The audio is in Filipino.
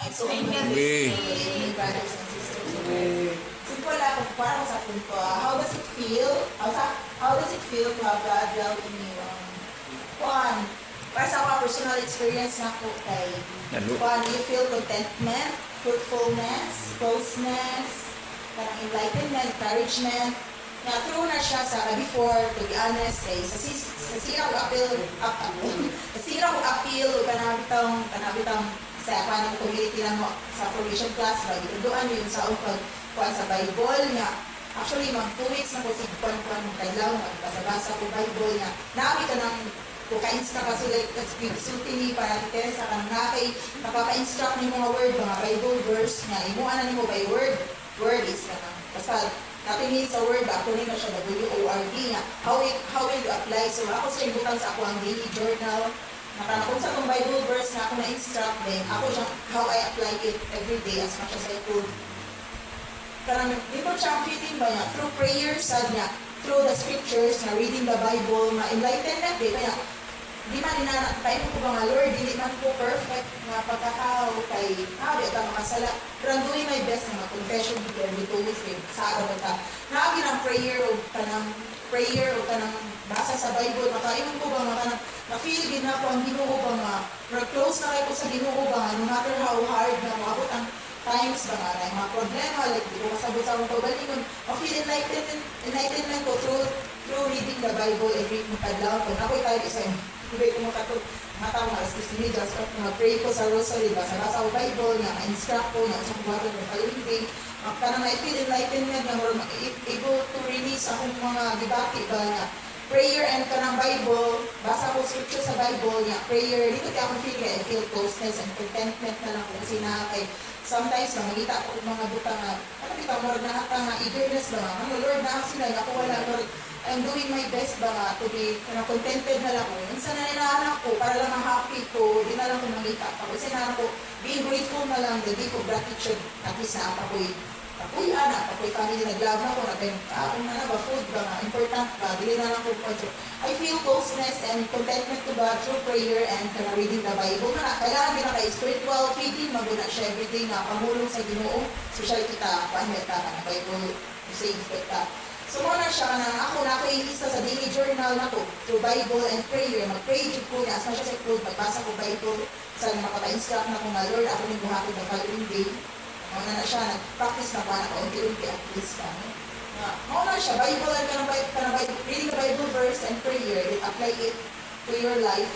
So, brothers and sisters. Simple lang kung parang sa punto. How does it feel? How does it feel to have God dwell in you? One, para sa mga personal experience na ko kay one, you feel contentment, fruitfulness, closeness, parang enlightenment, encouragement. Na through na siya sa before, to be honest, kay sa sira ko appeal o kanabitang sa panang community lang mo sa formation class ba doon yun sa upag kuan sa Bible nga actually mag 2 weeks na ko si kuan kadlaw magbasa ko Bible nga naami ka nang ka-instruct ka sulit sulti ni para Teresa kang nakaka-instruct ni mga word mga Bible verse nga imuan na nimo by word is ka nang basta natingin sa word ako nila siya WORD nga how will you apply so ako sa ibutan sa ako ang daily journal kung sa itong Bible verse na ako na-instruct din, ako siya, how I apply it every day as much as I could. Karang, dito siya feeling ba niya? Through prayers, sad niya, through the scriptures, na reading the Bible, ma-enlightenment, di ba niya? Di man kayo ko ba nga, Lord, hindi man po perfect na pagkakao kay, di ito makasala. Pero I'm doing my best na mag-confession dito every 2 weeks, sa araw ka. Nakagin ang prayer o kanang basa sa Bible, makaiman ko ba nga na-feel din na po ang Ginoo ba nga, close na kayo po sa Ginoo ba nga, no matter how hard na maabot ang times ba nga, na mga problema, like di ko masabot sa akong pagbalikon, ma-feel enlightenment ko through reading the Bible every kadlaw. Kung ako'y tayo isa yung ibig ko mata mo alas 10 just mag-pray ko sa rosary, basa ko Bible, nga ma-instruct ko, nga sa kuwato ng following day, para ma-feel enlightenment, nga able to release akong mga debate ba nga, prayer and kanang Bible, basa ko scripture sa Bible, nga prayer, dito kaya akong feeling, I feel closeness and contentment na lang kung sinakay. Sometimes, makikita ko mga butang nga, nakakita mo rin na nga eagerness ba nga, ano Lord na sila, ako wala, Lord, I'm doing my best ba nga, to be contented na lang ko. Minsan na nilaanak ko, para lang happy ko, di na lang ko makita pa. Kasi na ako, being grateful na lang, the gift of gratitude, at least na ako'y family, nag-love na ko, kung na ba, food ba nga, important ba, dili na lang ko po. I feel closeness and contentment to God through prayer and reading the Bible. Kailangan din na kay spiritual feeding, maguna siya everyday na pamulong sa Ginoo. Social kita, paanyat ka na Bible, save ka. So muna siya na ako ilista sa daily journal na ko through Bible and prayer. Mag-pray jud ko niya, as much as I could, magbasa ko Bible, sa makapa-instruct na ko nga, Lord, ako nang buhatin the following day. Mauna na siya, nag-practice na pa na kaunti-unti at least ka. Mauna siya, Bible and reading the Bible verse and prayer, apply it to your life.